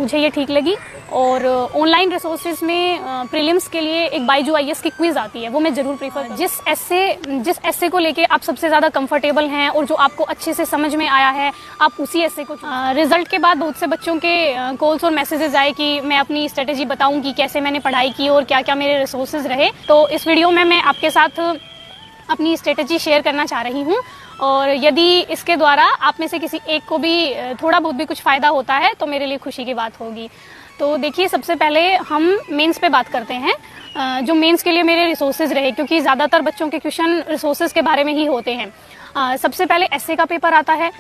मुझे ये ठीक लगी। और ऑनलाइन रिसोर्सेज में प्रीलिम्स के लिए एक बायजू आईएएस की क्विज आती है, वो मैं ज़रूर प्रीफर करूँ। जिस एस्से को लेके आप सबसे ज़्यादा कंफर्टेबल हैं और जो आपको अच्छे से समझ में आया है, आप उसी एस्से को रिजल्ट के बाद बहुत से बच्चों के कॉल्स और मैसेजेस आए कि मैं अपनी स्ट्रेटेजी बताऊँ कि कैसे मैंने पढ़ाई की और क्या क्या मेरे रिसोर्सेज रहे। तो इस वीडियो में मैं आपके साथ अपनी स्ट्रेटेजी शेयर करना चाह रही हूँ, और यदि इसके द्वारा आप में से किसी एक को भी थोड़ा बहुत भी कुछ फ़ायदा होता है तो मेरे लिए खुशी की बात होगी। तो देखिए, सबसे पहले हम मेंस पे बात करते हैं। जो मेंस के लिए मेरे रिसोर्सेज रहे, क्योंकि ज़्यादातर बच्चों के क्वेश्चन रिसोर्सेज के बारे में ही होते हैं। सबसे पहले एस्से का पेपर आता है।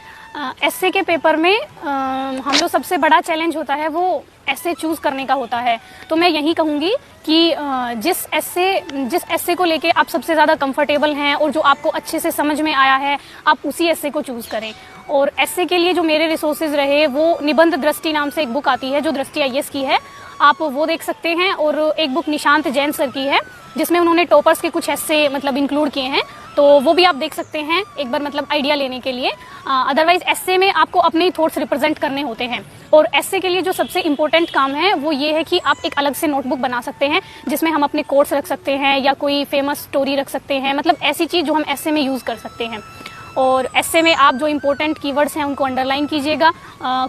एस्से के पेपर में हम जो सबसे बड़ा चैलेंज होता है वो एस्से चूज़ करने का होता है। तो मैं यही कहूँगी कि जिस एस्से को लेके आप सबसे ज़्यादा कंफर्टेबल हैं और जो आपको अच्छे से समझ में आया है, आप उसी एस्से को चूज़ करें। और एस्से के लिए जो मेरे रिसोर्सेज रहे वो निबंध दृष्टि नाम से एक बुक आती है जो दृष्टि आईएएस की है, आप वो देख सकते हैं। और एक बुक निशांत जैन सर की है जिसमें उन्होंने टॉपर्स के कुछ एस्से मतलब इंक्लूड किए हैं, तो वो भी आप देख सकते हैं एक बार मतलब आइडिया लेने के लिए। अदरवाइज एस्से में आपको अपने ही थॉट्स रिप्रेजेंट करने होते हैं। और एस्से के लिए जो सबसे इम्पोर्टेंट काम है वो ये है कि आप एक अलग से नोटबुक बना सकते हैं जिसमें हम अपने कोट्स रख सकते हैं या कोई फेमस स्टोरी रख सकते हैं, मतलब ऐसी चीज़ जो हम एस्से में यूज़ कर सकते हैं। और एस्से में आप जो इम्पोर्टेंट कीवर्ड्स हैं उनको अंडरलाइन कीजिएगा।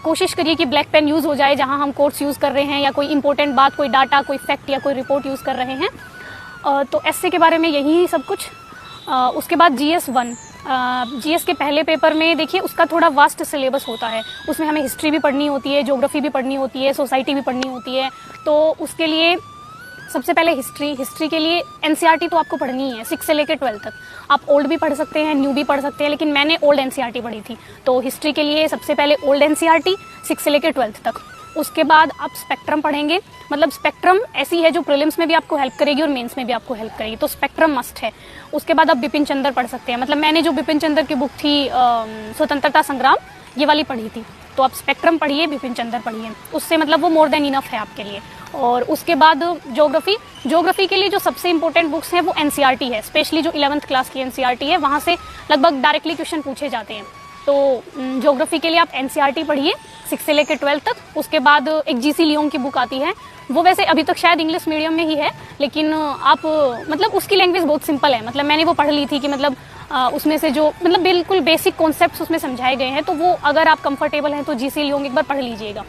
कोशिश करिए कि ब्लैक पेन यूज़ हो जाए जहाँ हम कोट्स यूज़ कर रहे हैं या कोई इंपॉर्टेंट बात, कोई डाटा, कोई फैक्ट या कोई रिपोर्ट यूज़ कर रहे हैं। तो एस्से के बारे में यही सब कुछ। उसके बाद GS1, GS के पहले पेपर में देखिए उसका थोड़ा वास्ट सिलेबस होता है। उसमें हमें हिस्ट्री भी पढ़नी होती है, ज्योग्राफी भी पढ़नी होती है, सोसाइटी भी पढ़नी होती है। तो उसके लिए सबसे पहले हिस्ट्री के लिए एनसीईआरटी तो आपको पढ़नी ही है 6 से लेकर 12 तक। आप ओल्ड भी पढ़ सकते हैं, न्यू भी पढ़ सकते हैं, लेकिन मैंने ओल्ड एनसीईआरटी पढ़ी थी। तो हिस्ट्री के लिए सबसे पहले ओल्ड एनसीईआरटी 6 से लेकर 12 तक। उसके बाद आप स्पेक्ट्रम पढ़ेंगे, मतलब स्पेक्ट्रम ऐसी है जो प्रीलिम्स में भी आपको हेल्प करेगी और मेंस में भी आपको हेल्प करेगी, तो स्पेक्ट्रम मस्ट है। उसके बाद आप बिपिन चंद्र पढ़ सकते हैं, मतलब मैंने जो बिपिन चंद्र की बुक थी स्वतंत्रता संग्राम, ये वाली पढ़ी थी। तो आप स्पेक्ट्रम पढ़िए, बिपिन चंद्र पढ़िए, उससे मतलब वो मोर देन इनफ है आपके लिए। और उसके बाद ज्योग्राफी के लिए जो सबसे इंपॉर्टेंट बुक्स हैं वो एनसीईआरटी है, स्पेशली जो 11th क्लास की एनसीईआरटी है, वहाँ से लगभग डायरेक्टली क्वेश्चन पूछे जाते हैं। तो ज्योग्राफी के लिए आप एनसीईआरटी पढ़िए 6 से लेकर 12 तक। उसके बाद एक जीसी लियोंग की बुक आती है, वो वैसे अभी तक शायद इंग्लिश मीडियम में ही है, लेकिन आप मतलब उसकी लैंग्वेज बहुत सिंपल है। मतलब मैंने वो पढ़ ली थी कि मतलब उसमें से जो मतलब बिल्कुल बेसिक कॉन्सेप्ट्स उसमें समझाए गए हैं, तो वो अगर आप कंफर्टेबल हैं तो जीसी लियोंग एक बार पढ़ लीजिएगा।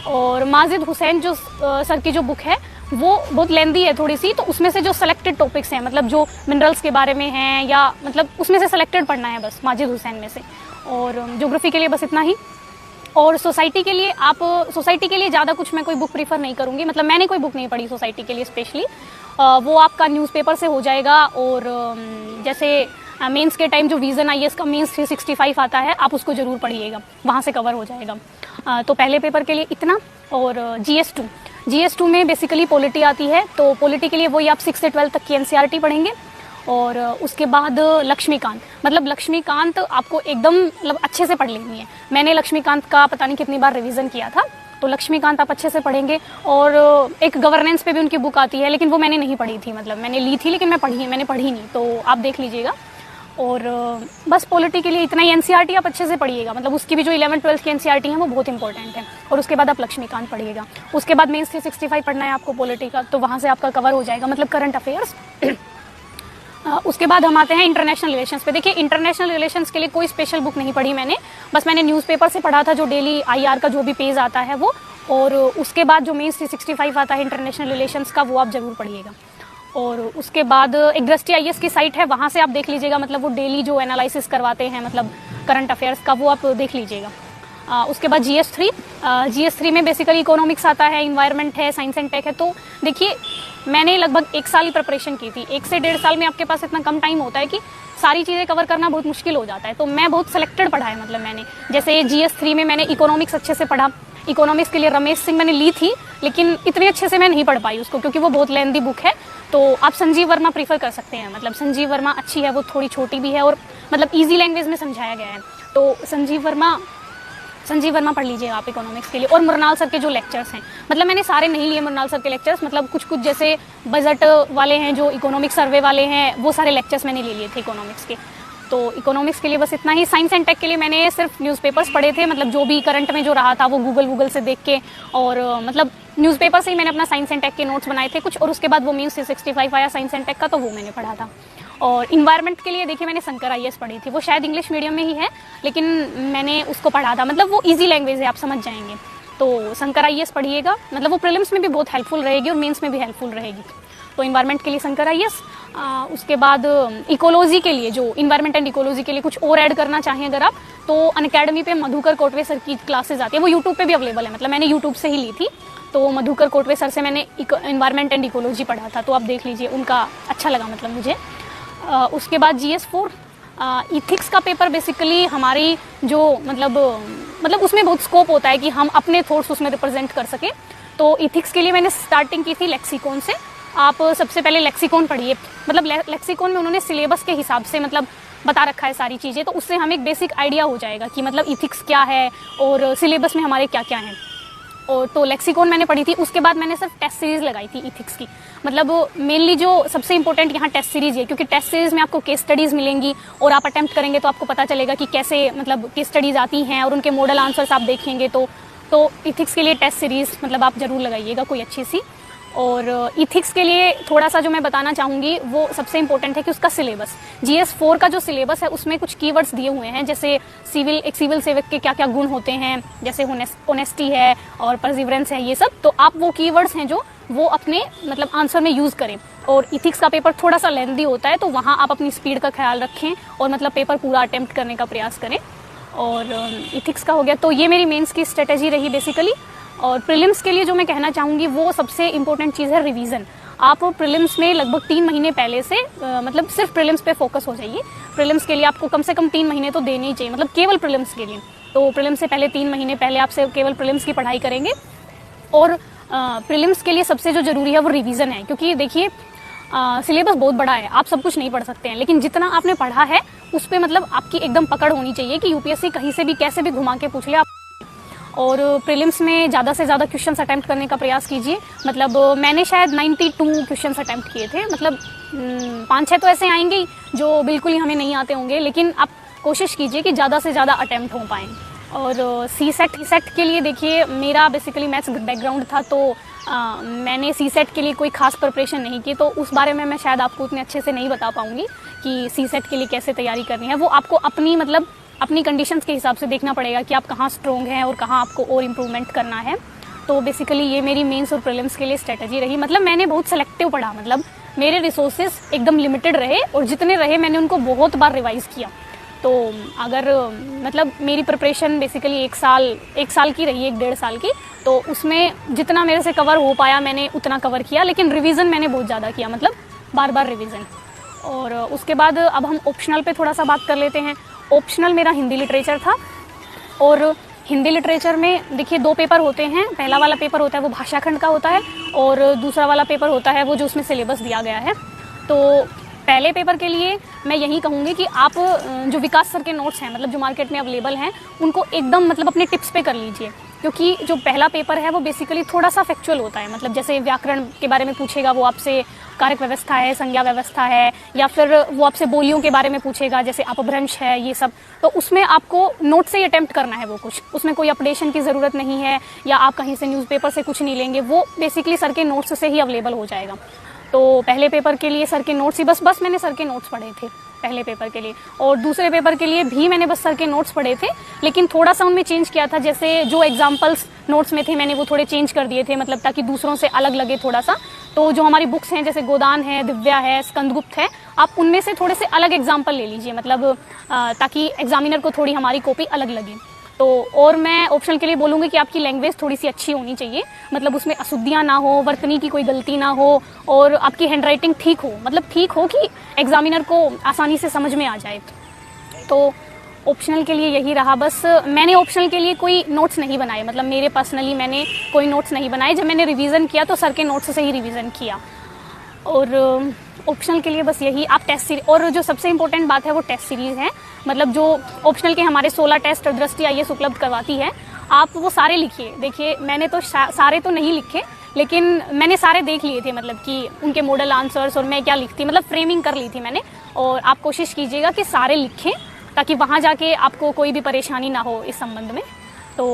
और माजिद हुसैन जो सर की जो बुक है वो बहुत लेंदी है थोड़ी सी, तो उसमें से जो सेलेक्टेड टॉपिक्स हैं, मतलब जो मिनरल्स के बारे में हैं या मतलब उसमें से सेलेक्टेड पढ़ना है बस माजिद हुसैन में से। और ज्योग्राफी के लिए बस इतना ही। और सोसाइटी के लिए ज़्यादा कुछ मैं कोई बुक प्रीफर नहीं करूँगी, मतलब मैंने कोई बुक नहीं पढ़ी सोसाइटी के लिए स्पेशली। वो आपका न्यूज़पेपर से हो जाएगा। और जैसे मेंस के टाइम जो विजन आईएएस का मेंस 365 आता है, आप उसको ज़रूर पढ़िएगा, वहाँ से कवर हो जाएगा। तो पहले पेपर के लिए इतना। और GS2 में बेसिकली पॉलिटी आती है, तो पॉलिटी के लिए वही आप 6 से 12 तक की एनसीईआरटी पढ़ेंगे। और उसके बाद लक्ष्मीकांत आपको एकदम मतलब अच्छे से पढ़ लेनी है। मैंने लक्ष्मीकांत का पता नहीं कितनी बार रिवीजन किया था, तो लक्ष्मीकांत आप अच्छे से पढ़ेंगे। और एक गवर्नेंस पे भी उनकी बुक आती है, लेकिन वो मैंने नहीं पढ़ी थी, मतलब मैंने ली थी लेकिन मैंने पढ़ी नहीं, तो आप देख लीजिएगा। और बस पॉलिटी के लिए इतना ही। एनसीईआरटी आप अच्छे से पढ़िएगा, मतलब उसकी भी जो 11-12 की एनसीईआरटी है वो बहुत इंपॉर्टेंट है। और उसके बाद आप लक्ष्मीकांत पढ़िएगा। उसके बाद मेंस 365 पढ़ना है आपको पॉलिटी का, तो वहाँ से आपका कवर हो जाएगा, मतलब करंट अफेयर्स। उसके बाद हम आते हैं इंटरनेशनल रिलेशंस पे। देखिए, इंटरनेशनल रिलेशंस के लिए कोई स्पेशल बुक नहीं पढ़ी मैंने, बस मैंने न्यूज़पेपर से पढ़ा था जो डेली IR का जो भी पेज आता है वो। और उसके बाद जो मेंस 365 आता है इंटरनेशनल रिलेशंस का, वो आप ज़रूर पढ़िएगा। और उसके बाद एक दृष्टि आईएएस की साइट है, वहाँ से आप देख लीजिएगा, मतलब वो डेली जो एनालिसिस करवाते हैं मतलब करंट अफेयर्स का, वो आप देख लीजिएगा। उसके बाद GS3 में बेसिकली इकोनॉमिक्स आता है, इन्वायरमेंट है, साइंस एंड टेक है। तो देखिए, मैंने लगभग 1 साल ही प्रिपरेशन की थी। 1 से 1.5 साल में आपके पास इतना कम टाइम होता है कि सारी चीज़ें कवर करना बहुत मुश्किल हो जाता है। तो मैं बहुत सेलेक्टेड पढ़ा है, मतलब मैंने जैसे GS3 में मैंने इकोनॉमिक्स अच्छे से पढ़ा। इकोनॉमिक्स के लिए रमेश सिंह मैंने ली थी, लेकिन इतने अच्छे से मैं नहीं पढ़ पाई उसको, क्योंकि वो बहुत लेंदी बुक है। तो आप संजीव वर्मा प्रीफर कर सकते हैं, मतलब संजीव वर्मा अच्छी है, वो थोड़ी छोटी भी है और मतलब ईजी लैंग्वेज में समझाया गया है। तो संजीव वर्मा पढ़ लीजिए आप इकोनॉमिक्स के लिए। और मृणाल सर के जो लेक्चर्स हैं, मतलब मैंने सारे नहीं लिए मृणाल सर के लेक्चर्स, मतलब कुछ जैसे बजट वाले हैं, जो इकोनॉमिक सर्वे वाले हैं, वो सारे लेक्चर्स मैंने ले लिए थे इकोनॉमिक्स के। तो इकोनॉमिक्स के लिए बस इतना ही। साइंस एंड टेक के लिए मैंने सिर्फ न्यूज़पेपर्स पढ़े थे, मतलब जो भी करंट में जो रहा था वो गूगल से देख के, और मतलब न्यूज़पेपर से ही मैंने अपना साइंस एंड टेक के नोट्स बनाए थे कुछ, और उसके बाद वो मीन्स 365 आया साइंस एंड टेक का, तो वो मैंने पढ़ा था। और इन्वायरमेंट के लिए देखिए मैंने शंकर IAS पढ़ी थी, वो शायद इंग्लिश मीडियम में ही है लेकिन मैंने उसको पढ़ा था, मतलब वो ईजी लैंग्वेज है, आप समझ जाएंगे। तो शंकर IAS पढ़िएगा, मतलब वो प्रीलिम्स में भी बहुत हेल्पफुल रहेगी और मेंस में भी हेल्पफुल रहेगी। तो इन्वायरमेंट के लिए शंकर IAS। उसके बाद इकोलॉजी के लिए, जो इन्वायरमेंट एंड इकोलॉजी के लिए कुछ और ऐड करना चाहें अगर आप, तो अनअकैडमी पे मधुकर कोटवे सर की क्लासेज आती है, वो यूट्यूब पे भी अवेलेबल है, मतलब मैंने यूट्यूब से ही ली थी। तो मधुकर कोटवे सर से मैंने इन्वायरमेंट एंड इकोलॉजी पढ़ा था, तो आप देख लीजिए, उनका अच्छा लगा मतलब मुझे। उसके बाद GS4 इथिक्स का पेपर बेसिकली हमारी जो मतलब उसमें बहुत स्कोप होता है कि हम अपने थॉट्स उसमें रिप्रेजेंट कर सके। तो इथिक्स के लिए मैंने स्टार्टिंग की थी लेक्सिकॉन से। आप सबसे पहले लेक्सिकॉन पढ़िए, मतलब लेक्सिकॉन में उन्होंने सिलेबस के हिसाब से मतलब बता रखा है सारी चीज़ें, तो उससे हमें एक बेसिक आइडिया हो जाएगा कि मतलब इथिक्स क्या है और सिलेबस में हमारे क्या क्या हैं। और तो लेक्सिकॉन मैंने पढ़ी थी। उसके बाद मैंने सिर्फ टेस्ट सीरीज़ लगाई थी इथिक्स की, मतलब मेनली जो सबसे इंपॉर्टेंट यहाँ टेस्ट सीरीज़ है, क्योंकि टेस्ट सीरीज़ में आपको केस स्टडीज़ मिलेंगी और आप अटेम्प्ट करेंगे तो आपको पता चलेगा कि कैसे मतलब केस स्टडीज़ आती हैं और उनके मॉडल आंसर्स आप देखेंगे। तो इथिक्स के लिए टेस्ट सीरीज़ मतलब आप ज़रूर लगाइएगा कोई अच्छी सी। और इथिक्स के लिए थोड़ा सा जो मैं बताना चाहूँगी वो सबसे इंपॉर्टेंट है कि उसका सिलेबस, GS4 का जो सिलेबस है उसमें कुछ कीवर्ड्स दिए हुए हैं, जैसे एक सिविल सेवक के क्या क्या गुण होते हैं, जैसे ऑनेस्टी है और परसिवरेंस है, ये सब। तो आप वो कीवर्ड्स हैं जो वो अपने मतलब आंसर में यूज़ करें। और इथिक्स का पेपर थोड़ा सा लेंथी होता है, तो वहाँ आप अपनी स्पीड का ख्याल रखें और मतलब पेपर पूरा अटेम्प्ट करने का प्रयास करें। और इथिक्स का हो गया। तो ये मेरी मेंस की स्ट्रेटेजी रही बेसिकली। और प्रीलिम्स के लिए जो मैं कहना चाहूँगी वो सबसे इम्पोर्टेंट चीज़ है रिवीजन। आप प्रीलिम्स में लगभग 3 महीने पहले से मतलब सिर्फ प्रीलिम्स पे फोकस हो जाइए। प्रीलिम्स के लिए आपको कम से कम 3 महीने तो देने ही चाहिए, मतलब केवल प्रीलिम्स के लिए। तो प्रीलिम्स से पहले 3 महीने पहले आप सिर्फ केवल प्रीलिम्स की पढ़ाई करेंगे। और प्रीलिम्स के लिए सबसे जो ज़रूरी है वो रिवीजन है, क्योंकि देखिए सिलेबस बहुत बड़ा है, आप सब कुछ नहीं पढ़ सकते हैं, लेकिन जितना आपने पढ़ा है उस पर मतलब आपकी एकदम पकड़ होनी चाहिए कि UPSC कहीं से भी कैसे भी घुमा के पूछ ले आप। और प्रीलिम्स में ज़्यादा से ज़्यादा क्वेश्चंस अटैम्प्ट करने का प्रयास कीजिए। मतलब मैंने शायद 92 क्वेश्चंस अटैम्प्ट किए थे, मतलब 5-6 तो ऐसे आएंगे ही जो बिल्कुल ही हमें नहीं आते होंगे, लेकिन आप कोशिश कीजिए कि ज़्यादा से ज़्यादा अटैम्प्ट हो पाएँ। और CSET के लिए देखिए मेरा बेसिकली मैथ्स बैकग्राउंड था, तो मैंने CSET के लिए कोई खास प्रिपरेशन नहीं की, तो उस बारे में मैं शायद आपको उतने अच्छे से नहीं बता पाऊँगी कि CSET के लिए कैसे तैयारी करनी है। वो आपको अपनी कंडीशंस के हिसाब से देखना पड़ेगा कि आप कहाँ स्ट्रॉन्ग हैं और कहाँ आपको और इम्प्रूवमेंट करना है। तो बेसिकली ये मेरी मेंस और प्रीलिम्स के लिए स्ट्रेटजी रही। मतलब मैंने बहुत सेलेक्टिव पढ़ा, मतलब मेरे रिसोर्सेज एकदम लिमिटेड रहे और जितने रहे मैंने उनको बहुत बार रिवाइज़ किया। तो अगर मतलब मेरी प्रिपरेशन बेसिकली 1 साल की रही, 1-1.5 साल की, तो उसमें जितना मेरे से कवर हो पाया मैंने उतना कवर किया, लेकिन रिवीजन मैंने बहुत ज़्यादा किया, मतलब बार रिवीजन। और उसके बाद अब हम ऑप्शनल पे थोड़ा सा बात कर लेते हैं। ऑप्शनल मेरा हिंदी लिटरेचर था, और हिंदी लिटरेचर में देखिए 2 पेपर होते हैं। पहला वाला पेपर होता है वो भाषा खंड का होता है, और दूसरा वाला पेपर होता है वो जो उसमें सिलेबस दिया गया है। तो पहले पेपर के लिए मैं यही कहूँगी कि आप जो विकास सर के नोट्स हैं, मतलब जो मार्केट में अवेलेबल हैं, उनको एकदम मतलब अपने टिप्स पे कर लीजिए, क्योंकि जो पहला पेपर है वो बेसिकली थोड़ा सा फैक्चुअल होता है। मतलब जैसे व्याकरण के बारे में पूछेगा वो आपसे, कारक व्यवस्था है, संज्ञा व्यवस्था है, या फिर वो आपसे बोलियों के बारे में पूछेगा जैसे अपभ्रंश है, ये सब। तो उसमें आपको नोट से ही अटेम्प्ट करना है वो कुछ, उसमें कोई अपडेशन की ज़रूरत नहीं है, या आप कहीं से न्यूज़पेपर से कुछ नहीं लेंगे, वो बेसिकली सर के नोट्स से ही अवेलेबल हो जाएगा। तो पहले पेपर के लिए सर के नोट्स ही बस मैंने सर के नोट्स पढ़े थे पहले पेपर के लिए, और दूसरे पेपर के लिए भी मैंने बस सर के नोट्स पढ़े थे, लेकिन थोड़ा सा उनमें चेंज किया था। जैसे जो एग्जाम्पल्स नोट्स में थे मैंने वो थोड़े चेंज कर दिए थे, मतलब ताकि दूसरों से अलग लगे थोड़ा सा। तो जो हमारी बुक्स हैं जैसे गोदान है, दिव्या है, स्कंदगुप्त है, आप उनमें से थोड़े से अलग एग्जाम्पल ले लीजिए, मतलब ताकि एग्जामिनर को थोड़ी हमारी कॉपी अलग लगे। तो और मैं ऑप्शनल के लिए बोलूँगी कि आपकी लैंग्वेज थोड़ी सी अच्छी होनी चाहिए, मतलब उसमें अशुद्धियाँ ना हो, वर्तनी की कोई गलती ना हो, और आपकी हैंडराइटिंग ठीक हो, मतलब ठीक हो कि एग्जामिनर को आसानी से समझ में आ जाए। तो ऑप्शनल के लिए यही रहा। बस मैंने ऑप्शनल के लिए कोई नोट्स नहीं बनाए, मतलब मेरे पर्सनली मैंने कोई नोट्स नहीं बनाए। जब मैंने रिवीजन किया तो सर के नोट्स से ही रिवीजन किया। और ऑप्शनल के लिए बस यही, आप टेस्ट सीरीज, और जो सबसे इंपॉर्टेंट बात है वो टेस्ट सीरीज़ है, मतलब जो ऑप्शनल के हमारे 16 टेस्ट दृष्टि IAS उपलब्ध करवाती है, आप वो सारे लिखिए। देखिए मैंने तो सारे तो नहीं लिखे, लेकिन मैंने सारे देख लिए थे, मतलब कि उनके मॉडल आंसर्स और मैं क्या लिखती, मतलब फ्रेमिंग कर ली थी मैंने, और आप कोशिश कीजिएगा कि सारे लिखें ताकि वहाँ जाके आपको कोई भी परेशानी ना हो इस संबंध में। तो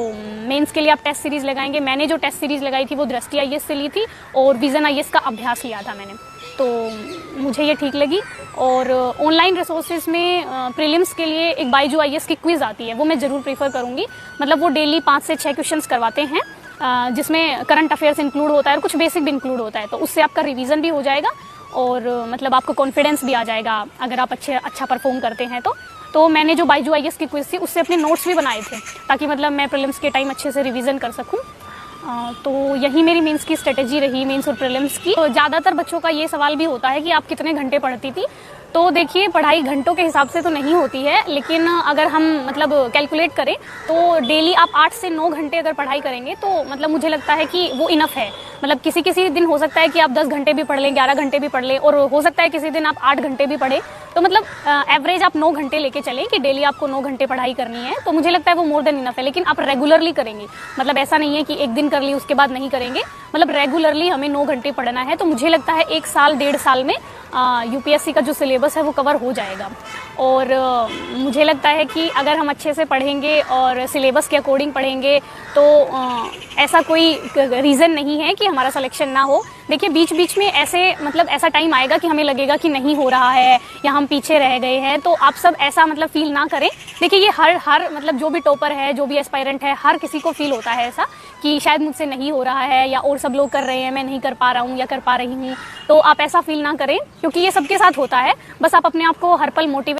मेंस के लिए आप टेस्ट सीरीज़ लगाएंगे। मैंने जो टेस्ट सीरीज़ लगाई थी वो दृष्टि आईएएस से ली थी और विज़न आईएएस का अभ्यास लिया था मैंने, तो मुझे ये ठीक लगी। और ऑनलाइन रिसोर्सेज में प्रीलिम्स के लिए एक बायजू आईएएस की क्विज़ आती है, वो मैं ज़रूर प्रीफर करूँगी। मतलब वो डेली 5 से 6 क्वेश्चंस करवाते हैं, जिसमें करंट अफेयर्स इंक्लूड होता है और कुछ बेसिक भी इंक्लूड होता है, तो उससे आपका रिवीजन भी हो जाएगा और मतलब आपको कॉन्फिडेंस भी आ जाएगा अगर आप अच्छा परफॉर्म करते हैं तो मैंने जो बायजू आईएएस की क्विज़ थी उससे अपने नोट्स भी बनाए थे ताकि मतलब मैं प्रीलिम्स के टाइम अच्छे से रिवीजन कर सकूं। तो यही मेरी मेंस की स्ट्रेटेजी रही, मेंस और प्रीलिम्स की। तो ज़्यादातर बच्चों का ये सवाल भी होता है कि आप कितने घंटे पढ़ती थी। तो देखिए, पढ़ाई घंटों के हिसाब से तो नहीं होती है, लेकिन अगर हम मतलब कैलकुलेट करें तो डेली आप 8 से 9 घंटे अगर पढ़ाई करेंगे तो मतलब मुझे लगता है कि वो इनफ है। मतलब किसी किसी दिन हो सकता है कि आप 10 घंटे भी पढ़ लें, 11 घंटे भी पढ़ लें, और हो सकता है किसी दिन आप 8 घंटे भी पढ़ें। तो मतलब एवरेज आप 9 घंटे लेके चलें कि डेली आपको 9 घंटे पढ़ाई करनी है, तो मुझे लगता है वो मोर देन इनफ है। लेकिन आप रेगुलरली करेंगे, मतलब ऐसा नहीं है कि एक दिन कर ली उसके बाद नहीं करेंगे, मतलब रेगुलरली हमें 9 घंटे पढ़ना है। तो मुझे लगता है 1 साल 1.5 साल में यूपीएससी का जो सिलेबस है वो कवर हो जाएगा। और मुझे लगता है कि अगर हम अच्छे से पढ़ेंगे और सिलेबस के अकॉर्डिंग पढ़ेंगे तो ऐसा कोई रीज़न नहीं है कि हमारा सिलेक्शन ना हो। देखिए, बीच बीच में ऐसा टाइम आएगा कि हमें लगेगा कि नहीं हो रहा है या हम पीछे रह गए हैं, तो आप सब ऐसा मतलब फील ना करें। देखिए, ये हर मतलब जो भी टॉपर है, जो भी एस्पायरेंट है, हर किसी को फील होता है ऐसा कि शायद मुझसे नहीं हो रहा है या और सब लोग कर रहे हैं, मैं नहीं कर पा रहा हूँ या कर पा रही हूँ। तो आप ऐसा फील ना करें क्योंकि ये सबके साथ होता है। बस आप अपने आप को हर पल मोटिवेट